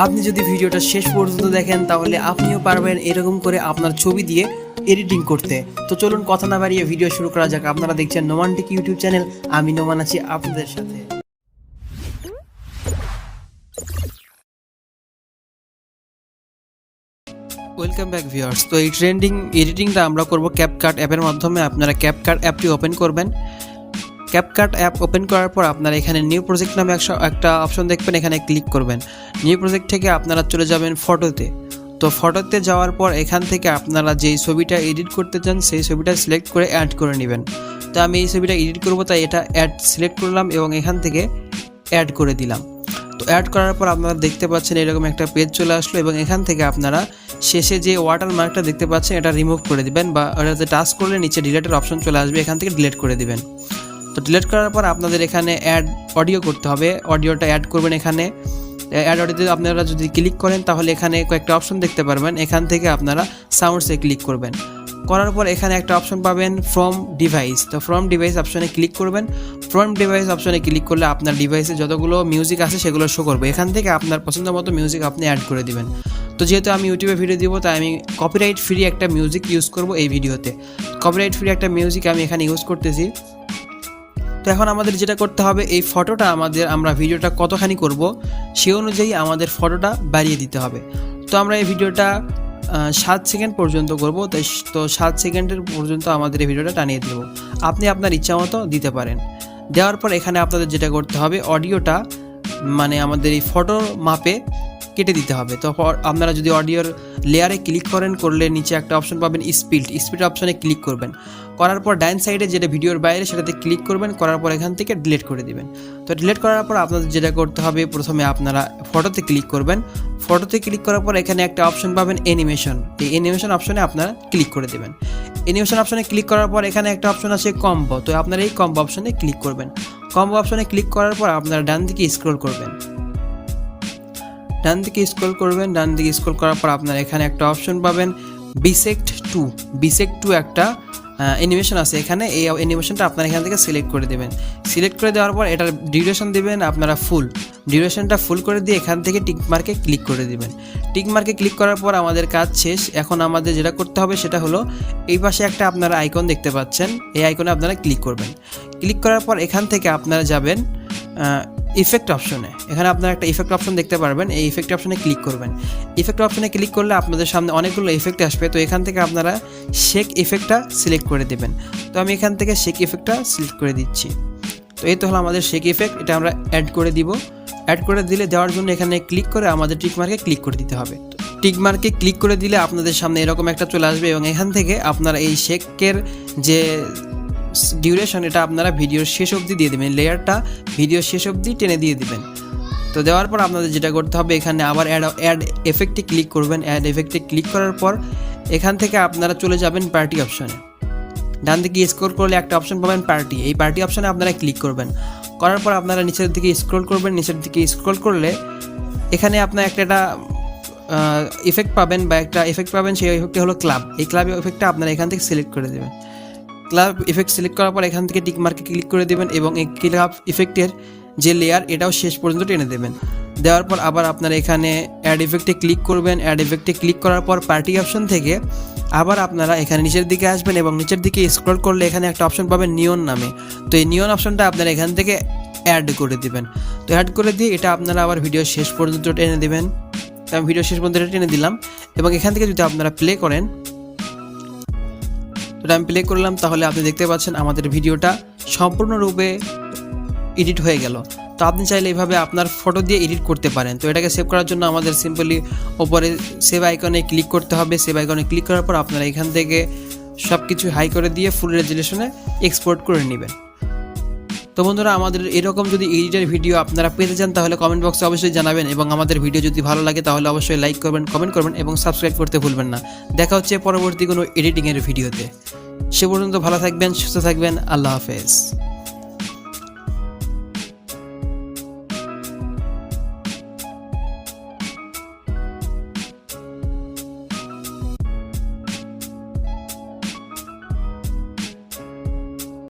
আপনি যদি ভিডিওটা শেষ পর্যন্ত দেখেন তাহলে আপনিও পারবেন এরকম করে আপনার ছবি দিয়ে এডিটিং করতে। তো চলুন কথা না বাড়িয়ে ভিডিও শুরু করা যাক। আপনারা দেখছেন নোমান টেক ইউটিউব চ্যানেল, আমি নোমান আছি আপনাদের সাথে। Welcome back viewers. তো এই ট্রেন্ডিং এডিটিংটা আমরা করব ক্যাপকাট অ্যাপের মাধ্যমে। আপনারা ক্যাপকাট অ্যাপটি ওপেন করবেন। ক্যাপকাট অ্যাপ ওপেন করার পর আপনারা এখানে নিউ প্রজেক্ট নামে একটা অপশন দেখবেন, এখানে ক্লিক করবেন। নিউ প্রজেক্ট থেকে আপনারা চলে যাবেন ফটোতে। তো ফটোতে যাওয়ার পর এখান থেকে আপনারা যেই ছবিটা এডিট করতে চান সেই ছবিটা সিলেক্ট করে অ্যাড করে নেবেন। তো আমি এই ছবিটা এডিট করবো, তাই এটা অ্যাড সিলেক্ট করলাম এবং এখান থেকে অ্যাড করে দিলাম। তো অ্যাড করার পর আপনারা দেখতে পাচ্ছেন এরকম একটা পেজ চলে আসলো এবং এখান থেকে আপনারা শেষে যে ওয়াটার মার্কটা দেখতে পাচ্ছেন এটা রিমুভ করে দিবেন, বা ওটাতে টাচ করলে নিচে ডিলেটের অপশন চলে আসবে, এখান থেকে ডিলিট করে দিবেন। তো ডিলিট করার পর আপনাদের এখানে অ্যাড অডিও করতে হবে, অডিওটা অ্যাড করবেন। এখানে অ্যাড অডিওতে আপনারা যদি ক্লিক করেন তাহলে এখানে কয়েকটা অপশন দেখতে পারবেন, এখান থেকে আপনারা সাউন্ডসে ক্লিক করবেন। করার পর এখানে একটা অপশন পাবেন ফ্রম ডিভাইস। তো ফ্রম ডিভাইস অপশনে ক্লিক করবেন। ফ্রম ডিভাইস অপশনে ক্লিক করলে আপনার ডিভাইসে যতগুলো মিউজিক আছে সেগুলো শো করবে। এখান থেকে আপনার পছন্দ মতো মিউজিক আপনি অ্যাড করে দিবেন। তো যেহেতু আমি ইউটিউবে ভিডিও দিব, তাই আমি কপিরাইট ফ্রি একটা মিউজিক ইউজ করব এই ভিডিওতে। কপিরাইট ফ্রি একটা মিউজিক আমি এখানে ইউজ করতেছি। তো এখন আমাদের যেটা করতে হবে, এই ফটোটা আমরা ভিডিওটা কতখানি করব সেই অনুযায়ী আমাদের ফটোটা বাড়িয়ে দিতে হবে। তো আমরা এই ভিডিওটা 7 সেকেন্ড পর্যন্ত করব। তো 7 সেকেন্ডের পর্যন্ত আমাদের এই ভিডিওটা টানিয়ে দেব। আপনি আপনার ইচ্ছা মতো দিতে পারেন। দেওয়ার পর এখানে আপনাদের যেটা করতে হবে, অডিওটা মানে আমাদের এই ফটোর মাপে কেটে দিতে হবে। তো আপনারা যদি অডিওর লেয়ারে ক্লিক করলে নিচে একটা অপশন পাবেন স্পিড অপশনে ক্লিক করবেন। করার পর ডাইন সাইডে যেটা ভিডিওর বাইরে সেটাতে ক্লিক করবেন। করার পর এখান থেকে ডিলিট করে দিবেন। তো ডিলিট করার পর আপনাদের যেটা করতে হবে, প্রথমে আপনারা ফটোতে ক্লিক করবেন। ফটোতে ক্লিক করার পর এখানে একটা অপশন পাবেন অ্যানিমেশন। এই অ্যানিমেশন অপশনে আপনারা ক্লিক করে দেবেন। অ্যানিমেশন অপশনে ক্লিক করার পর এখানে একটা অপশন আছে কম্বো। তো আপনারা এই কম্বো অপশনে ক্লিক করবেন। কম্বো অপশনে ক্লিক করার পর আপনারা ডান দিকে স্ক্রল করবেন। ডান দিকে স্ক্রল করার পর আপনারা এখানে একটা অপশন পাবেন বিসেক্ট টু একটা অ্যানিমেশন আছে এখানে। এই অ্যানিমেশনটা আপনারা এখান থেকে সিলেক্ট করে দেবেন। সিলেক্ট করে দেওয়ার পর এটার ডিউরেশন দেবেন আপনারা ডিউরেশনটা ফুল করে দিয়ে এখান থেকে টিক মার্কে ক্লিক করে দেবেন। টিক মার্কে ক্লিক করার পর আমাদের কাজ শেষ। এখন আমাদের যেটা করতে হবে সেটা হলো, এই পাশে একটা আপনারা আইকন দেখতে পাচ্ছেন, এই আইকনে আপনারা ক্লিক করবেন। ক্লিক করার পর এখান থেকে আপনারা যাবেন ইফেক্ট অপশনে। এখানে আপনারা একটা ইফেক্ট অপশন দেখতে পারবেন, এই ইফেক্ট অপশনে ক্লিক করবেন। ইফেক্ট অপশনে ক্লিক করলে আপনাদের সামনে অনেকগুলো ইফেক্ট আসবে। তো এখান থেকে আপনারা শেক ইফেক্টটা সিলেক্ট করে দেবেন। তো আমি এখান থেকে শেক ইফেক্টটা সিলেক্ট করে দিচ্ছি। তো এই তো হলো আমাদের শেক ইফেক্ট, এটা আমরা অ্যাড করে দিব। অ্যাড করে দিলে দেওয়ার জন্য এখানে ক্লিক করে আমাদের টিক মার্কে ক্লিক করে দিতে হবে। টিক মার্কে ক্লিক করে দিলে আপনাদের সামনে এরকম একটা চলে আসবে এবং এখান থেকে আপনারা এই শেকের যে ডিউরেশন এটা আপনারা ভিডিওর শেষ অবধি দিয়ে দেবেন, লেয়ারটা ভিডিওর শেষ অবধি টেনে দিয়ে দিবেন। তো দেওয়ার পর আপনাদের যেটা করতে হবে, এখানে আবার অ্যাড এফেক্টে ক্লিক করবেন। অ্যাড এফেক্টে ক্লিক করার পর এখান থেকে আপনারা চলে যাবেন পার্টি অপশনে। ডান দিকে স্ক্রল করলে একটা অপশন পাবেন পার্টি, এই পার্টি অপশনে আপনারা ক্লিক করবেন। করার পর আপনারা নিচের দিকে স্ক্রল করবেন। নিচের দিকে স্ক্রল করলে এখানে আপনার একটা ইফেক্ট পাবেন, বা একটা এফেক্ট পাবেন, সেই ইফেক্টটা হলো ক্লাব। এই ক্লাব ইফেক্টটা আপনারা এখান থেকে সিলেক্ট করে দেবেন। ক্লাব ইফেক্ট সিলেক্ট করার পর এখান থেকে টিক মার্কে ক্লিক করে দেবেন এবং এই ক্লাব ইফেক্টের যে লেয়ার এটাও শেষ পর্যন্ত টেনে দেবেন। দেওয়ার পর আবার আপনারা এখানে অ্যাড ইফেক্টে ক্লিক করবেন। অ্যাড ইফেক্টে ক্লিক করার পর পার্টি অপশন থেকে আবার আপনারা এখানে নিচের দিকে আসবেন এবং নিচের দিকে স্ক্রল করলে এখানে একটা অপশন পাবেন নিয়ন নামে। তো এই নিয়ন অপশনটা আপনারা এখান থেকে অ্যাড করে দেবেন। তো অ্যাড করে দিয়ে এটা আপনারা আবার ভিডিও শেষ পর্যন্ত টেনে দেবেন। আমি ভিডিও শেষ পর্যন্ত টেনে দিলাম এবং এখান থেকে যদি আপনারা প্লে করেন, তো আমি প্লে করলাম, তাহলে আপনি দেখতে পাচ্ছেন আমাদের ভিডিওটা সম্পূর্ণরূপে এডিট হয়ে গেল। তো আপনি চাইলে এইভাবে আপনার ফটো দিয়ে এডিট করতে পারেন। তো এটাকে সেভ করার জন্য আমাদের সিম্পলি ওপরে সেভ আইকনে ক্লিক করতে হবে। সেভ আইকনে ক্লিক করার পর আপনারা এখান থেকে সব কিছু হাই করে দিয়ে ফুল রেজুলেশনে এক্সপোর্ট করে নেবেন। তো বন্ধুরা, আমাদের এরকম যদি এডিটের ভিডিও আপনারা পেতে চান তাহলে কমেন্ট বক্সে অবশ্যই জানাবেন, এবং আমাদের ভিডিও যদি ভালো লাগে তাহলে অবশ্যই লাইক করবেন, কমেন্ট করবেন এবং সাবস্ক্রাইব করতে ভুলবেন না। দেখা হচ্ছে পরবর্তী কোনো এডিটিংয়ের ভিডিওতে। সে পর্যন্ত ভালো থাকবেন, সুস্থ থাকবেন। আল্লাহ হাফেজ।